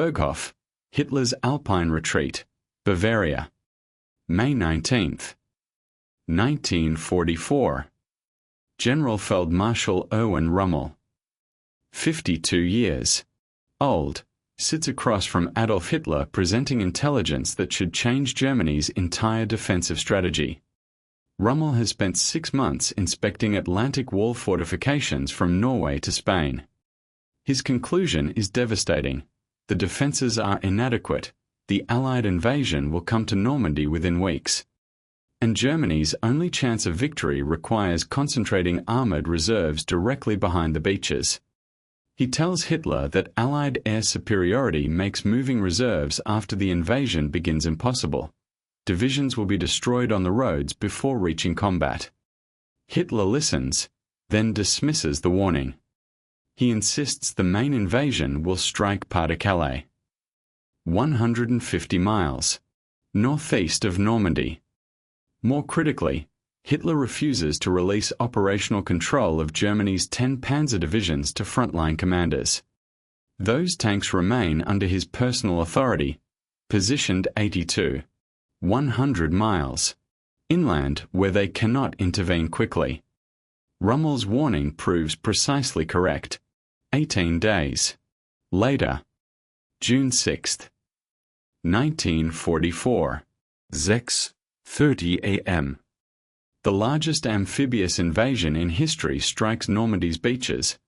Berghof, Hitler's Alpine retreat, Bavaria. May 19, 1944. Generalfeldmarschall Erwin Rommel, 52 years old, sits across from Adolf Hitler presenting intelligence that should change Germany's entire defensive strategy. Rommel has spent 6 months inspecting Atlantic Wall fortifications from Norway to Spain. His conclusion is devastating. The defenses are inadequate. The Allied invasion will come to Normandy within weeks. And Germany's only chance of victory requires concentrating armored reserves directly behind the beaches. He tells Hitler that Allied air superiority makes moving reserves after the invasion begins impossible. Divisions will be destroyed on the roads before reaching combat. Hitler listens, then dismisses the warning. He insists the main invasion will strike Pas-de-Calais, 150 miles northeast of Normandy. More critically, Hitler refuses to release operational control of Germany's 10 panzer divisions to frontline commanders. Those tanks remain under his personal authority, positioned 82, 100 miles inland where they cannot intervene quickly. Rommel's warning proves precisely correct. 18 days later, June 6, 1944, 6:30 a.m. The largest amphibious invasion in history strikes Normandy's beaches,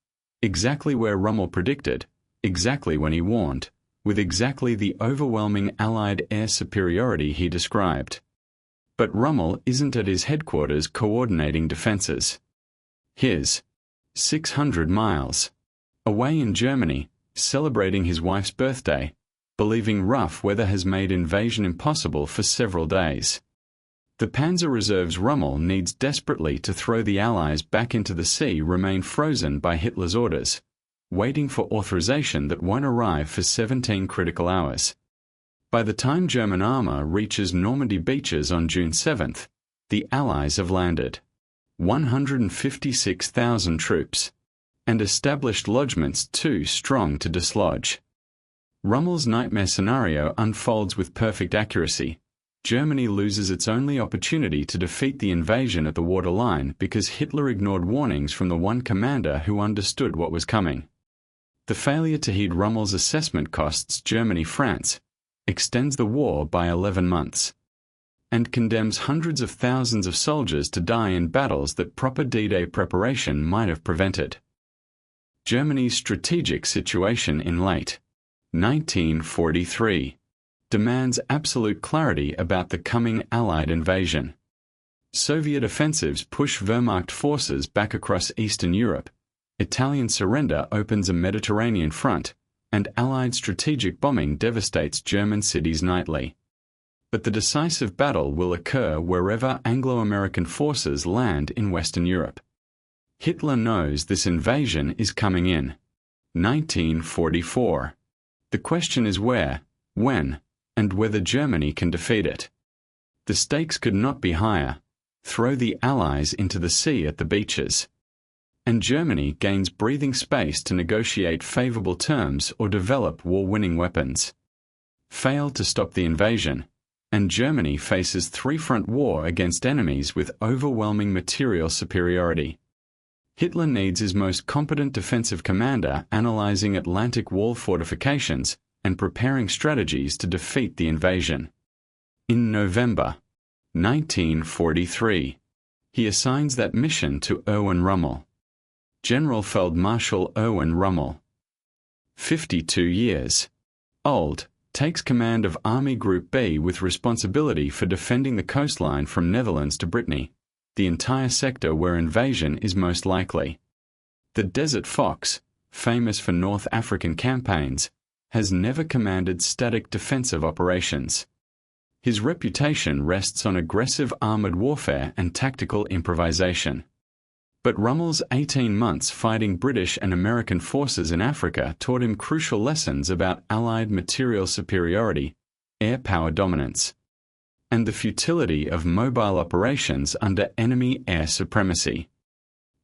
exactly where Rommel predicted, exactly when he warned, with exactly the overwhelming Allied air superiority he described. But Rommel isn't at his headquarters coordinating defenses. His 600 miles away in Germany, celebrating his wife's birthday, believing rough weather has made invasion impossible for several days. The panzer reserves Rommel needs desperately to throw the Allies back into the sea remain frozen by Hitler's orders, waiting for authorization that won't arrive for 17 critical hours. By the time German armor reaches Normandy beaches on June 7th, the Allies have landed 156,000 troops, and established lodgements too strong to dislodge. Rommel's nightmare scenario unfolds with perfect accuracy. Germany loses its only opportunity to defeat the invasion at the waterline because Hitler ignored warnings from the one commander who understood what was coming. The failure to heed Rommel's assessment costs Germany France, extends the war by 11 months, and condemns hundreds of thousands of soldiers to die in battles that proper D-Day preparation might have prevented. Germany's strategic situation in late 1943 demands absolute clarity about the coming Allied invasion. Soviet offensives push Wehrmacht forces back across Eastern Europe, Italian surrender opens a Mediterranean front, and Allied strategic bombing devastates German cities nightly. But the decisive battle will occur wherever Anglo-American forces land in Western Europe. Hitler knows this invasion is coming in 1944. The question is where, when, and whether Germany can defeat it. The stakes could not be higher. Throw the Allies into the sea at the beaches, and Germany gains breathing space to negotiate favorable terms or develop war-winning weapons. Fail to stop the invasion, and Germany faces three-front war against enemies with overwhelming material superiority. Hitler needs his most competent defensive commander analyzing Atlantic Wall fortifications and preparing strategies to defeat the invasion. In November 1943, he assigns that mission to Erwin Rommel. Generalfeldmarschall Erwin Rommel, 52 years old, takes command of Army Group B with responsibility for defending the coastline from Netherlands to Brittany, the entire sector where invasion is most likely. The Desert Fox, famous for North African campaigns, has never commanded static defensive operations. His reputation rests on aggressive armored warfare and tactical improvisation. But Rommel's 18 months fighting British and American forces in Africa taught him crucial lessons about Allied material superiority, air power dominance, and the futility of mobile operations under enemy air supremacy.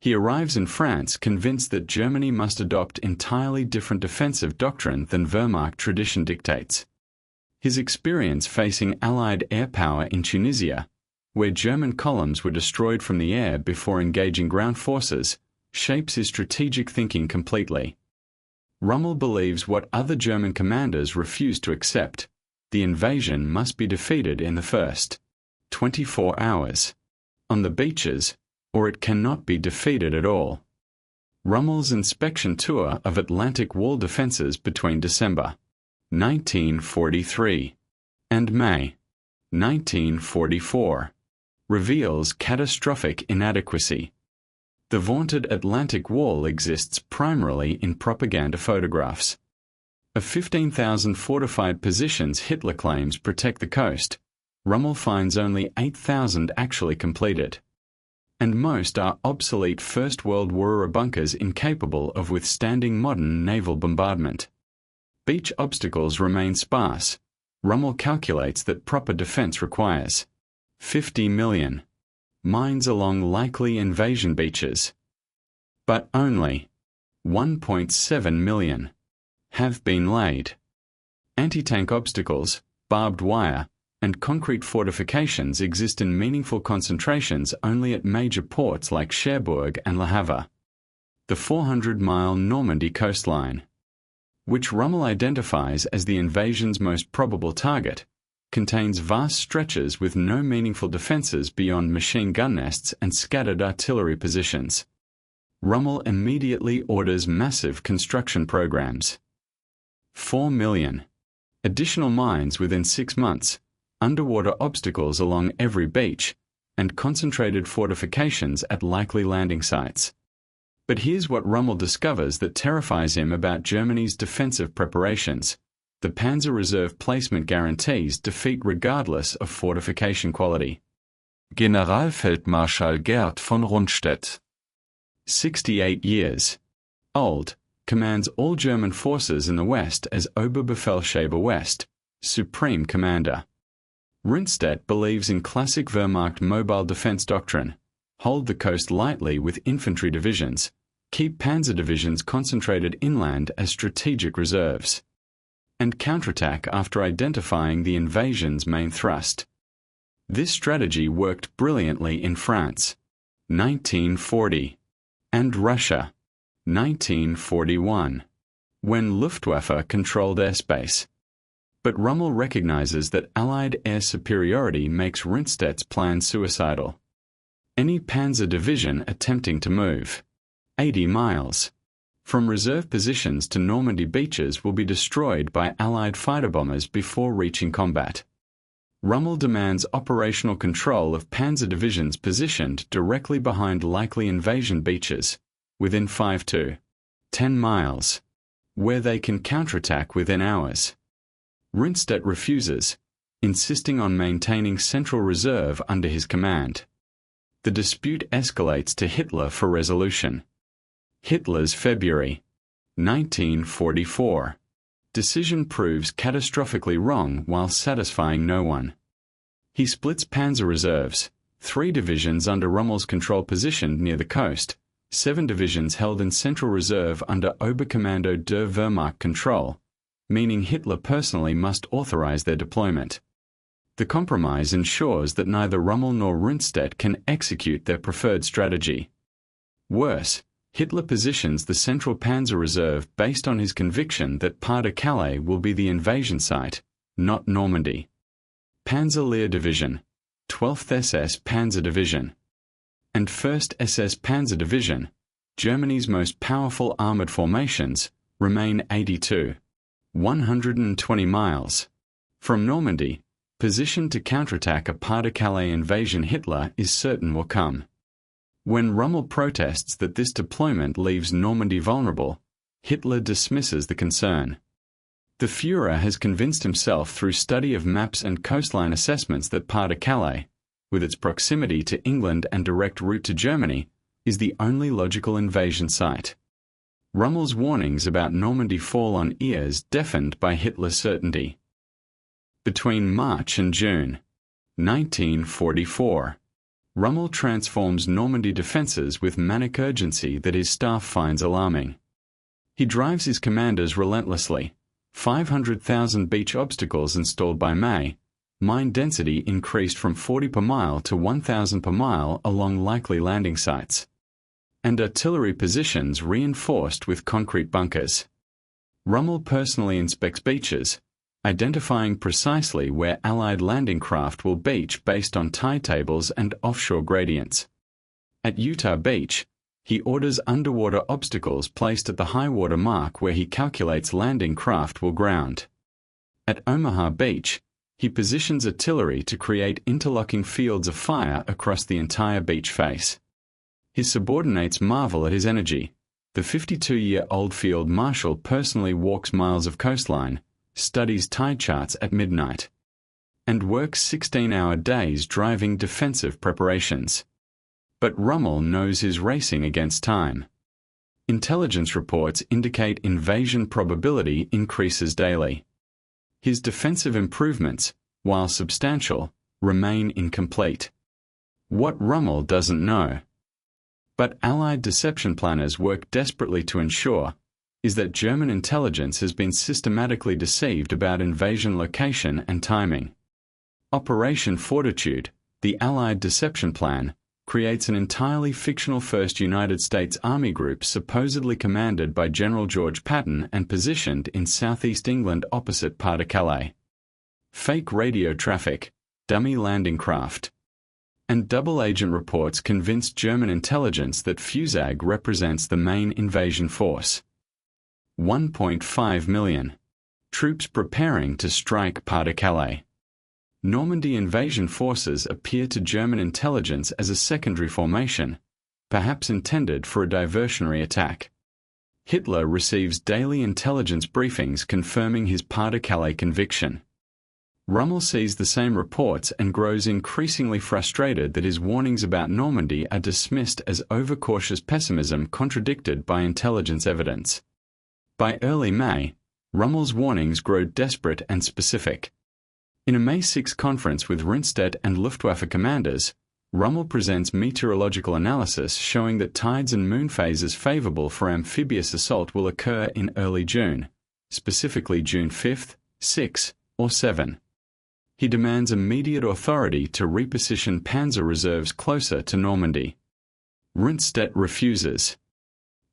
He arrives in France convinced that Germany must adopt entirely different defensive doctrine than Wehrmacht tradition dictates. His experience facing Allied air power in Tunisia, where German columns were destroyed from the air before engaging ground forces, shapes his strategic thinking completely. Rommel believes what other German commanders refuse to accept: the invasion must be defeated in the first 24 hours on the beaches, or it cannot be defeated at all. Rommel's inspection tour of Atlantic wall defenses between December 1943 and May 1944 reveals catastrophic inadequacy. The vaunted Atlantic Wall exists primarily in propaganda photographs. Of 15,000 fortified positions Hitler claims protect the coast, Rommel finds only 8,000 actually completed. And most are obsolete First World War bunkers incapable of withstanding modern naval bombardment. Beach obstacles remain sparse. Rommel calculates that proper defense requires 50 million mines along likely invasion beaches. But only 1.7 million have been laid. Anti-tank obstacles, barbed wire, and concrete fortifications exist in meaningful concentrations only at major ports like Cherbourg and Le Havre. The 400-mile Normandy coastline, which Rommel identifies as the invasion's most probable target, contains vast stretches with no meaningful defenses beyond machine gun nests and scattered artillery positions. Rommel immediately orders massive construction programs. 4 million additional mines within 6 months, underwater obstacles along every beach, and concentrated fortifications at likely landing sites. But here's what Rommel discovers that terrifies him about Germany's defensive preparations: the Panzer Reserve placement guarantees defeat regardless of fortification quality. Generalfeldmarschall Gerd von Rundstedt, 68 years old, commands all German forces in the West as Oberbefehlshaber West, Supreme Commander. Rundstedt believes in classic Wehrmacht mobile defense doctrine: hold the coast lightly with infantry divisions, keep panzer divisions concentrated inland as strategic reserves, and counterattack after identifying the invasion's main thrust. This strategy worked brilliantly in France, 1940, and Russia, 1941, when Luftwaffe controlled airspace. But Rommel recognizes that Allied air superiority makes Rundstedt's plan suicidal. Any panzer division attempting to move 80 miles from reserve positions to Normandy beaches will be destroyed by Allied fighter bombers before reaching combat. Rommel demands operational control of panzer divisions positioned directly behind likely invasion beaches, within 5 to 10 miles, where they can counterattack within hours. Rundstedt refuses, insisting on maintaining central reserve under his command. The dispute escalates to Hitler for resolution. Hitler's February 1944 decision proves catastrophically wrong while satisfying no one. He splits panzer reserves, 3 divisions under Rommel's control positioned near the coast, 7 divisions held in central reserve under Oberkommando der Wehrmacht control, meaning Hitler personally must authorize their deployment. The compromise ensures that neither Rommel nor Rundstedt can execute their preferred strategy. Worse, Hitler positions the Central Panzer Reserve based on his conviction that Pas-de-Calais will be the invasion site, not Normandy. Panzer Lehr Division, 12th SS Panzer Division, and 1st SS Panzer Division, Germany's most powerful armored formations, remain 82, 120 miles from Normandy, positioned to counterattack a Pas-de-Calais invasion Hitler is certain will come. When Rommel protests that this deployment leaves Normandy vulnerable, Hitler dismisses the concern. The Führer has convinced himself through study of maps and coastline assessments that Pas-de-Calais, with its proximity to England and direct route to Germany, is the only logical invasion site. Rommel's warnings about Normandy fall on ears deafened by Hitler's certainty. Between March and June 1944, Rommel transforms Normandy defenses with manic urgency that his staff finds alarming. He drives his commanders relentlessly. 500,000 beach obstacles installed by May, mine density increased from 40 per mile to 1,000 per mile along likely landing sites, and artillery positions reinforced with concrete bunkers. Rommel personally inspects beaches, identifying precisely where Allied landing craft will beach based on tide tables and offshore gradients. At Utah Beach, he orders underwater obstacles placed at the high water mark where he calculates landing craft will ground. At Omaha Beach, he positions artillery to create interlocking fields of fire across the entire beach face. His subordinates marvel at his energy. The 52-year-old field marshal personally walks miles of coastline, studies tide charts at midnight, and works 16-hour days driving defensive preparations. But Rommel knows he's racing against time. Intelligence reports indicate invasion probability increases daily. His defensive improvements, while substantial, remain incomplete. What Rommel doesn't know, but Allied deception planners work desperately to ensure, is that German intelligence has been systematically deceived about invasion location and timing. Operation Fortitude, the Allied deception plan, creates an entirely fictional 1st United States Army group supposedly commanded by General George Patton and positioned in southeast England opposite Pas-de-Calais. Fake radio traffic, dummy landing craft, and double-agent reports convinced German intelligence that Führer represents the main invasion force. 1.5 million. Troops preparing to strike Pas-de-Calais. Normandy invasion forces appear to German intelligence as a secondary formation, perhaps intended for a diversionary attack. Hitler receives daily intelligence briefings confirming his Pas-de-Calais conviction. Rommel sees the same reports and grows increasingly frustrated that his warnings about Normandy are dismissed as overcautious pessimism contradicted by intelligence evidence. By early May, Rommel's warnings grow desperate and specific. In a May 6 conference with Rundstedt and Luftwaffe commanders, Rommel presents meteorological analysis showing that tides and moon phases favorable for amphibious assault will occur in early June, specifically June 5, 6, or 7. He demands immediate authority to reposition panzer reserves closer to Normandy. Rundstedt refuses.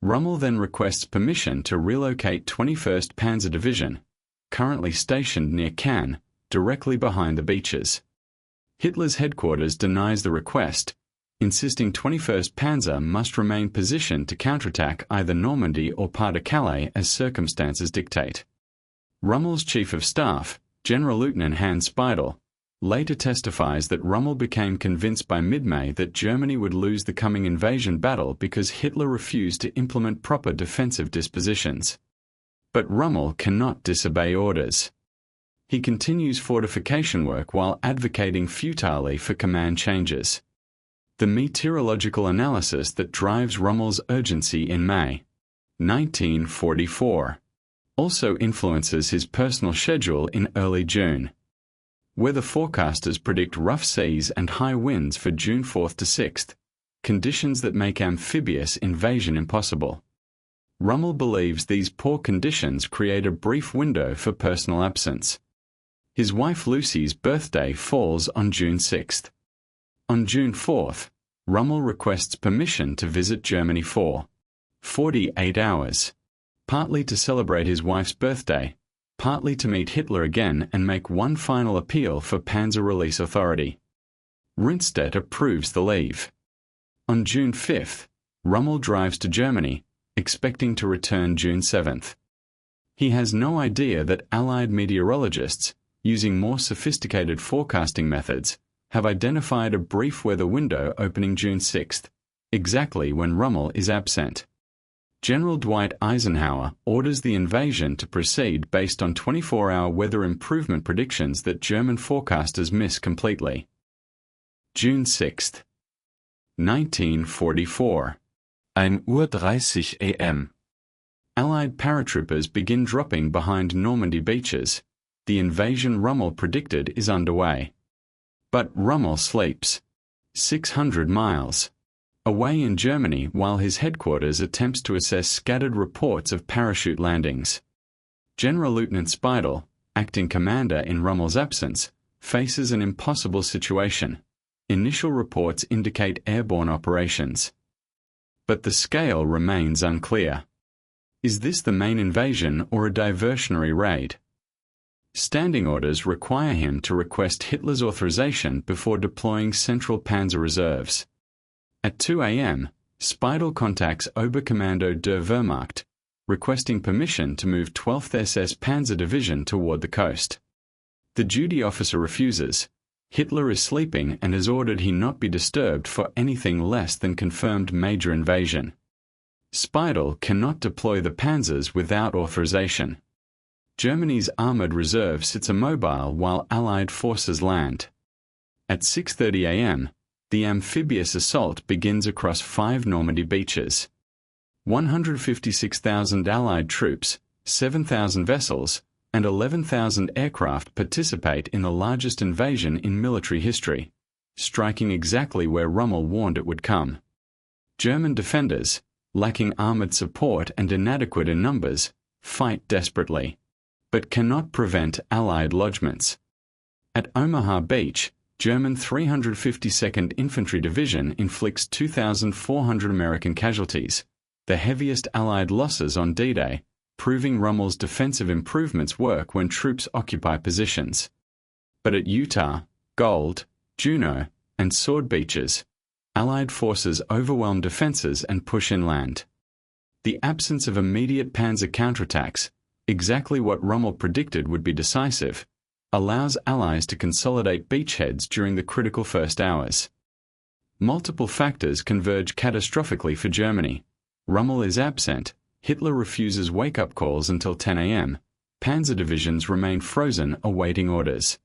Rommel then requests permission to relocate 21st Panzer Division, currently stationed near Cannes, directly behind the beaches. Hitler's headquarters denies the request, insisting 21st Panzer must remain positioned to counterattack either Normandy or Pas-de-Calais as circumstances dictate. Rommel's chief of staff, Generalleutnant Hans Speidel, later testifies that Rommel became convinced by mid-May that Germany would lose the coming invasion battle because Hitler refused to implement proper defensive dispositions. But Rommel cannot disobey orders. He continues fortification work while advocating futilely for command changes. The meteorological analysis that drives Rommel's urgency in May 1944 also influences his personal schedule in early June. Weather forecasters predict rough seas and high winds for June 4th to 6th, conditions that make amphibious invasion impossible. Rommel believes these poor conditions create a brief window for personal absence. His wife Lucy's birthday falls on June 6th. On June 4th, Rommel requests permission to visit Germany for 48 hours, partly to celebrate his wife's birthday, partly to meet Hitler again and make one final appeal for panzer release authority. Rundstedt approves the leave. On June 5th, Rommel drives to Germany, expecting to return June 7th. He has no idea that Allied meteorologists, using more sophisticated forecasting methods, have identified a brief weather window opening June 6th, exactly when Rommel is absent. General Dwight Eisenhower orders the invasion to proceed based on 24-hour weather improvement predictions that German forecasters miss completely. June 6, 1944. 1:30 a.m. Allied paratroopers begin dropping behind Normandy beaches. The invasion Rommel predicted is underway. But Rommel sleeps. 600 miles, away in Germany while his headquarters attempts to assess scattered reports of parachute landings. General Lieutenant Speidel, acting commander in Rommel's absence, faces an impossible situation. Initial reports indicate airborne operations. But the scale remains unclear. Is this the main invasion or a diversionary raid? Standing orders require him to request Hitler's authorization before deploying Central Panzer reserves. At 2 a.m., Speidel contacts Oberkommando der Wehrmacht, requesting permission to move 12th SS Panzer Division toward the coast. The duty officer refuses. Hitler is sleeping and has ordered he not be disturbed for anything less than confirmed major invasion. Speidel cannot deploy the panzers without authorization. Germany's armored reserve sits immobile while Allied forces land. At 6:30 a.m., the amphibious assault begins across 5 Normandy beaches. 156,000 Allied troops, 7,000 vessels, and 11,000 aircraft participate in the largest invasion in military history, striking exactly where Rommel warned it would come. German defenders, lacking armored support and inadequate in numbers, fight desperately, but cannot prevent Allied lodgements. At Omaha Beach, German 352nd Infantry Division inflicts 2,400 American casualties, the heaviest Allied losses on D-Day, proving Rommel's defensive improvements work when troops occupy positions. But at Utah, Gold, Juno, and Sword Beaches, Allied forces overwhelm defenses and push inland. The absence of immediate panzer counterattacks, exactly what Rommel predicted would be decisive, allows Allies to consolidate beachheads during the critical first hours. Multiple factors converge catastrophically for Germany. Rommel is absent, Hitler refuses wake-up calls until 10 a.m., panzer divisions remain frozen awaiting orders.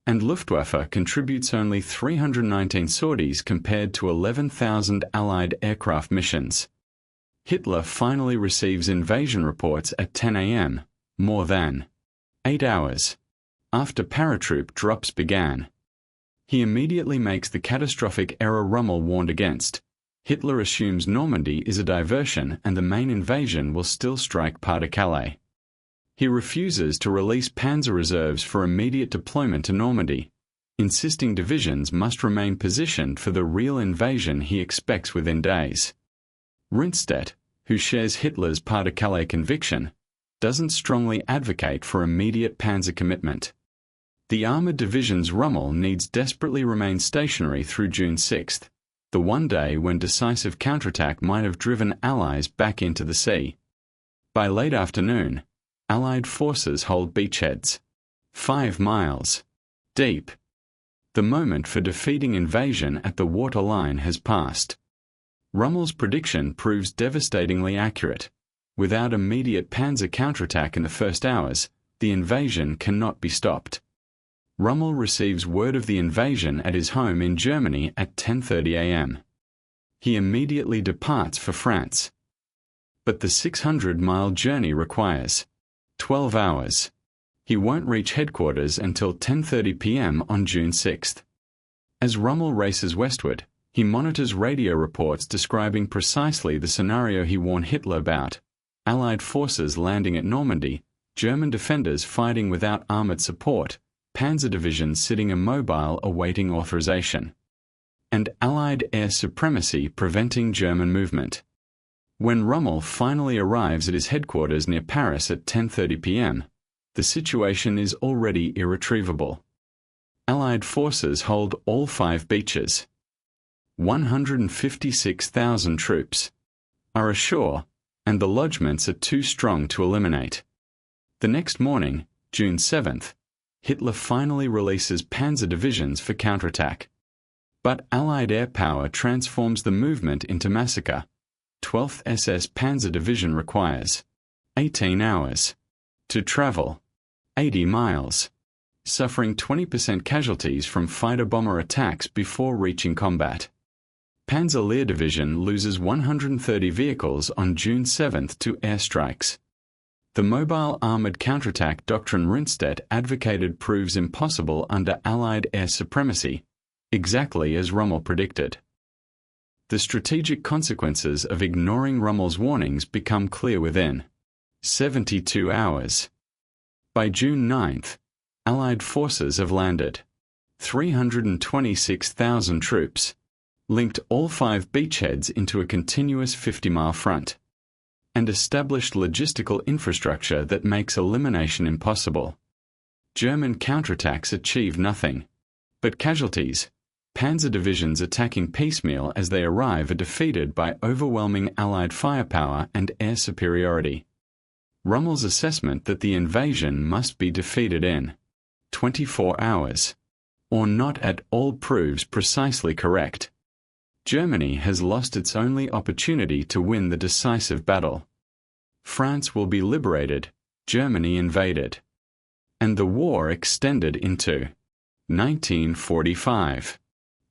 And Luftwaffe contributes only 319 sorties compared to 11,000 Allied aircraft missions. Hitler finally receives invasion reports at 10 a.m., more than 8 hours after paratroop drops began. He immediately makes the catastrophic error Rommel warned against. Hitler assumes Normandy is a diversion and the main invasion will still strike Pas-de-Calais. He refuses to release panzer reserves for immediate deployment to Normandy, insisting divisions must remain positioned for the real invasion he expects within days. Rundstedt, who shares Hitler's Pas-de-Calais conviction, doesn't strongly advocate for immediate panzer commitment. The armored divisions Rommel needs desperately remain stationary through June 6, the one day when decisive counterattack might have driven Allies back into the sea. By late afternoon, Allied forces hold beachheads, 5 miles deep. The moment for defeating invasion at the waterline has passed. Rommel's prediction proves devastatingly accurate. Without immediate panzer counterattack in the first hours, the invasion cannot be stopped. Rommel receives word of the invasion at his home in Germany at 10:30 a.m. He immediately departs for France. But the 600-mile journey requires 12 hours. He won't reach headquarters until 10:30 p.m. on June 6. As Rommel races westward, he monitors radio reports describing precisely the scenario he warned Hitler about: Allied forces landing at Normandy, German defenders fighting without armored support, panzer divisions sitting immobile awaiting authorization, and Allied air supremacy preventing German movement. When Rommel finally arrives at his headquarters near Paris at 10:30 p.m., the situation is already irretrievable. Allied forces hold all 5 beaches. 156,000 troops are ashore, and the lodgements are too strong to eliminate. The next morning, June 7th, Hitler finally releases panzer divisions for counterattack. But Allied air power transforms the movement into massacre. 12th SS Panzer Division requires 18 hours to travel 80 miles, suffering 20% casualties from fighter-bomber attacks before reaching combat. Panzer Lehr Division loses 130 vehicles on June 7th to airstrikes. The mobile armored counterattack doctrine Rundstedt advocated proves impossible under Allied air supremacy. exactly as Rommel predicted. The strategic consequences of ignoring Rommel's warnings become clear within 72 hours. By June 9th, Allied forces have landed 326,000 troops, linked all 5 beachheads into a continuous 50-mile front, and established logistical infrastructure that makes elimination impossible. German counterattacks achieve nothing, but casualties, panzer divisions attacking piecemeal as they arrive, are defeated by overwhelming Allied firepower and air superiority. Rommel's assessment that the invasion must be defeated in 24 hours, or not at all, proves precisely correct. Germany has lost its only opportunity to win the decisive battle. France will be liberated, Germany invaded, and the war extended into 1945.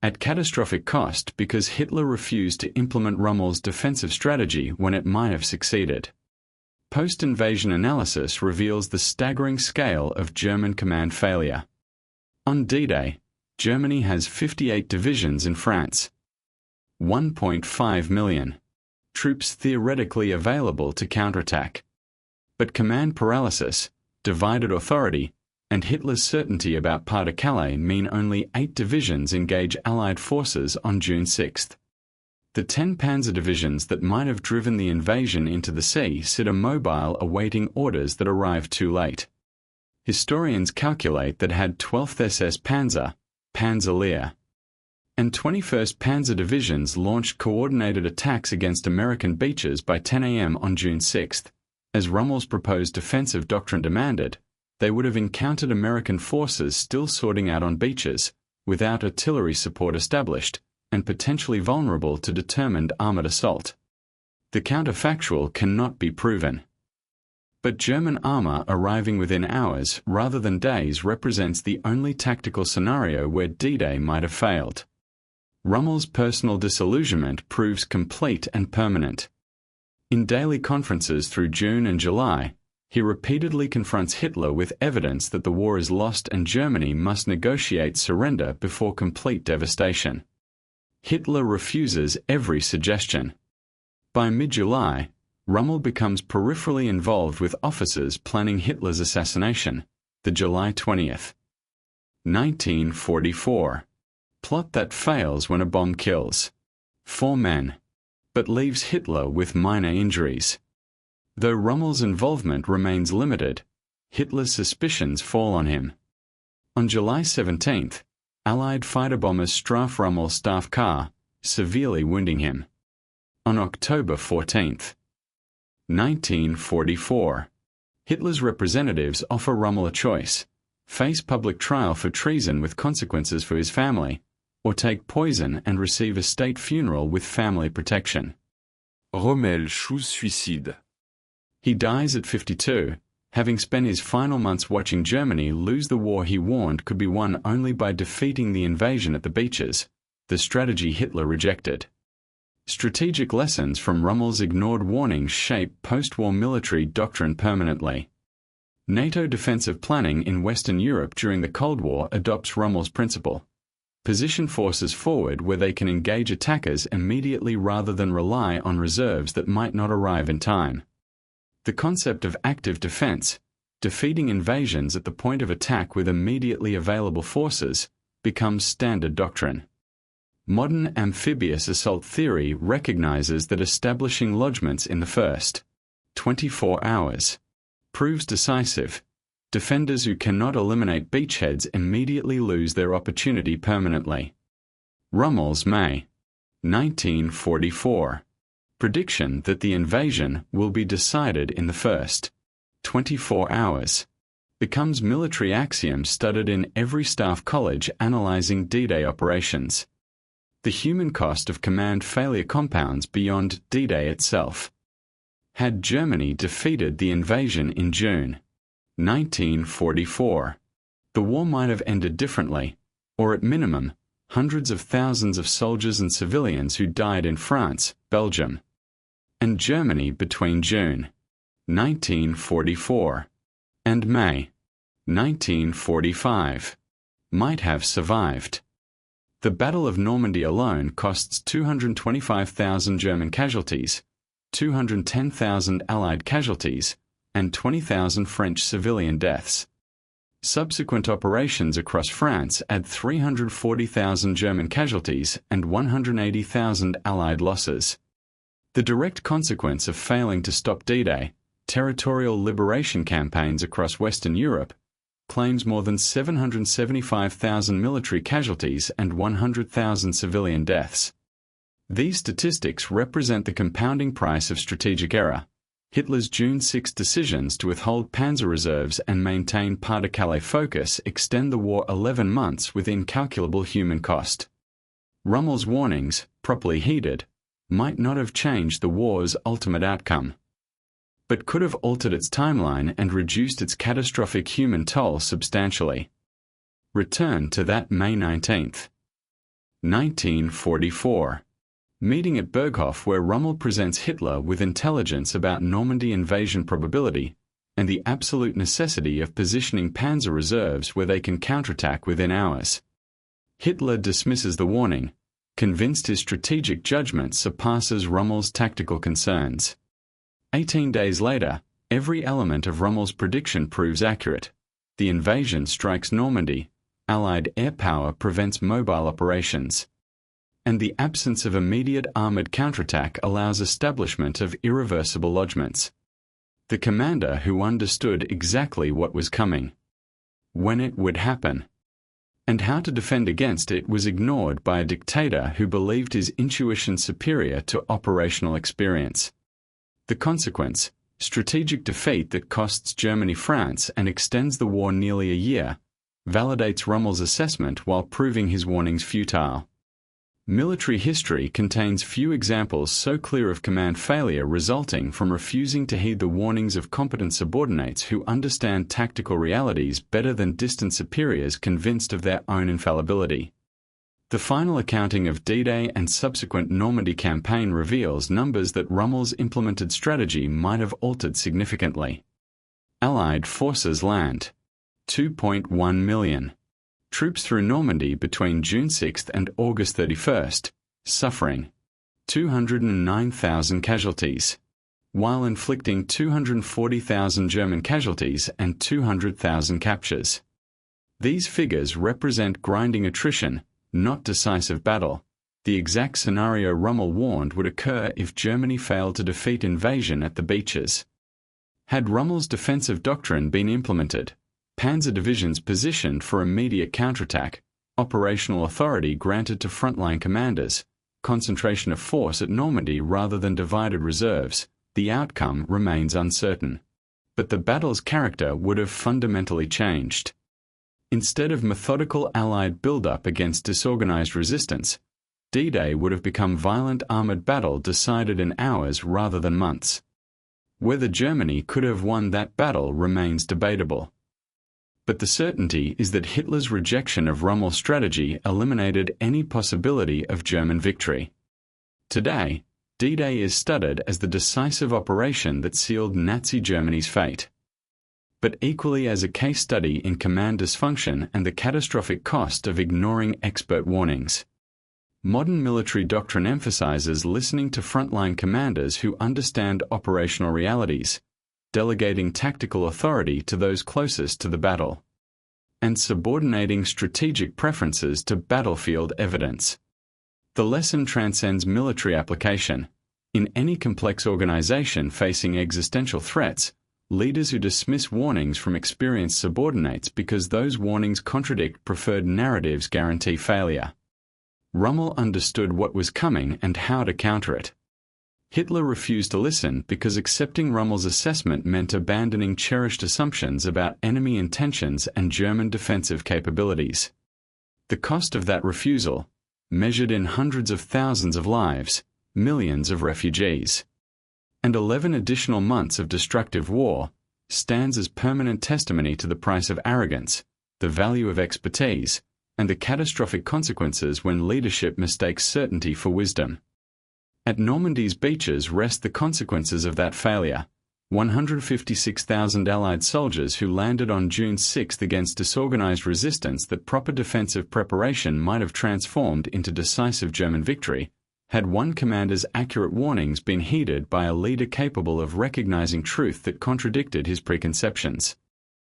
At catastrophic cost, because Hitler refused to implement Rommel's defensive strategy when it might have succeeded. Post-invasion analysis reveals the staggering scale of German command failure. On D-Day, Germany has 58 divisions in France, 1.5 million troops theoretically available to counterattack. But command paralysis, divided authority, and Hitler's certainty about Pas-de-Calais mean only 8 divisions engage Allied forces on June 6. The 10 panzer divisions that might have driven the invasion into the sea sit immobile, awaiting orders that arrive too late. Historians calculate that had 12th SS Panzer, Panzer and 21st Panzer divisions launched coordinated attacks against American beaches by 10 a.m. on June 6, as Rommel's proposed defensive doctrine demanded, they would have encountered American forces still sorting out on beaches, without artillery support established, and potentially vulnerable to determined armored assault. The counterfactual cannot be proven. But German armor arriving within hours rather than days represents the only tactical scenario where D-Day might have failed. Rommel's personal disillusionment proves complete and permanent. In daily conferences through June and July, he repeatedly confronts Hitler with evidence that the war is lost and Germany must negotiate surrender before complete devastation. Hitler refuses every suggestion. By mid-July, Rommel becomes peripherally involved with officers planning Hitler's assassination, the July 20th, 1944, plot that fails when a bomb kills 4 men, but leaves Hitler with minor injuries. Though Rommel's involvement remains limited, Hitler's suspicions fall on him. On July 17th, Allied fighter bombers strafe Rommel's staff car, severely wounding him. On October 14th, 1944, Hitler's representatives offer Rommel a choice: face public trial for treason with consequences for his family, or take poison and receive a state funeral with family protection. Rommel choose suicide. He dies at 52, having spent his final months watching Germany lose the war he warned could be won only by defeating the invasion at the beaches, the strategy Hitler rejected. Strategic lessons from Rommel's ignored warnings shape post-war military doctrine permanently. NATO defensive planning in Western Europe during the Cold War adopts Rommel's principle: position forces forward where they can engage attackers immediately rather than rely on reserves that might not arrive in time. The concept of active defense, defeating invasions at the point of attack with immediately available forces, becomes standard doctrine. Modern amphibious assault theory recognizes that establishing lodgements in the first 24 hours proves decisive. Defenders who cannot eliminate beachheads immediately lose their opportunity permanently. Rommel's May 1944 prediction that the invasion will be decided in the first 24 hours becomes military axiom studied in every staff college analyzing D-Day operations. The human cost of command failure compounds beyond D-Day itself. Had Germany defeated the invasion in June 1944, the war might have ended differently, or at minimum, hundreds of thousands of soldiers and civilians who died in France, Belgium, and Germany between June 1944 and May 1945 might have survived. The Battle of Normandy alone costs 225,000 German casualties, 210,000 Allied casualties, and 20,000 French civilian deaths. Subsequent operations across France add 340,000 German casualties and 180,000 Allied losses. The direct consequence of failing to stop D-Day, territorial liberation campaigns across Western Europe, claims more than 775,000 military casualties and 100,000 civilian deaths. These statistics represent the compounding price of strategic error. Hitler's June 6 decisions to withhold panzer reserves and maintain Pas-de-Calais focus extend the war 11 months with incalculable human cost. Rommel's warnings, properly heeded, might not have changed the war's ultimate outcome, but could have altered its timeline and reduced its catastrophic human toll substantially. Return to that May 19, 1944. Meeting at Berghof, where Rommel presents Hitler with intelligence about Normandy invasion probability and the absolute necessity of positioning panzer reserves where they can counterattack within hours. Hitler dismisses the warning, convinced his strategic judgment surpasses Rommel's tactical concerns. 18 days later, every element of Rommel's prediction proves accurate. The invasion strikes Normandy, Allied air power prevents mobile operations, and the absence of immediate armoured counterattack allows establishment of irreversible lodgements. The commander who understood exactly what was coming, when it would happen, and how to defend against it was ignored by a dictator who believed his intuition superior to operational experience. The consequence, strategic defeat that costs Germany France and extends the war nearly a year, validates Rommel's assessment while proving his warnings futile. Military history contains few examples so clear of command failure resulting from refusing to heed the warnings of competent subordinates who understand tactical realities better than distant superiors convinced of their own infallibility. The final accounting of D-Day and subsequent Normandy campaign reveals numbers that Rommel's implemented strategy might have altered significantly. Allied forces land 2.1 million. Troops through Normandy between June 6 and August 31, suffering 209,000 casualties, while inflicting 240,000 German casualties and 200,000 captures. These figures represent grinding attrition, not decisive battle, the exact scenario Rommel warned would occur if Germany failed to defeat invasion at the beaches. Had Rommel's defensive doctrine been implemented, panzer divisions positioned for immediate counterattack, operational authority granted to frontline commanders, concentration of force at Normandy rather than divided reserves, the outcome remains uncertain. But the battle's character would have fundamentally changed. Instead of methodical Allied build-up against disorganized resistance, D-Day would have become violent armored battle decided in hours rather than months. Whether Germany could have won that battle remains debatable. But the certainty is that Hitler's rejection of Rommel's strategy eliminated any possibility of German victory. Today, D-Day is studied as the decisive operation that sealed Nazi Germany's fate, but equally as a case study in command dysfunction and the catastrophic cost of ignoring expert warnings. Modern military doctrine emphasizes listening to frontline commanders who understand operational realities, delegating tactical authority to those closest to the battle, and subordinating strategic preferences to battlefield evidence. The lesson transcends military application. In any complex organization facing existential threats, leaders who dismiss warnings from experienced subordinates because those warnings contradict preferred narratives guarantee failure. Rommel understood what was coming and how to counter it. Hitler refused to listen because accepting Rommel's assessment meant abandoning cherished assumptions about enemy intentions and German defensive capabilities. The cost of that refusal, measured in hundreds of thousands of lives, millions of refugees, and 11 additional months of destructive war, stands as permanent testimony to the price of arrogance, the value of expertise, and the catastrophic consequences when leadership mistakes certainty for wisdom. At Normandy's beaches rest the consequences of that failure. 156,000 Allied soldiers who landed on June 6 against disorganized resistance that proper defensive preparation might have transformed into decisive German victory, had one commander's accurate warnings been heeded by a leader capable of recognizing truth that contradicted his preconceptions.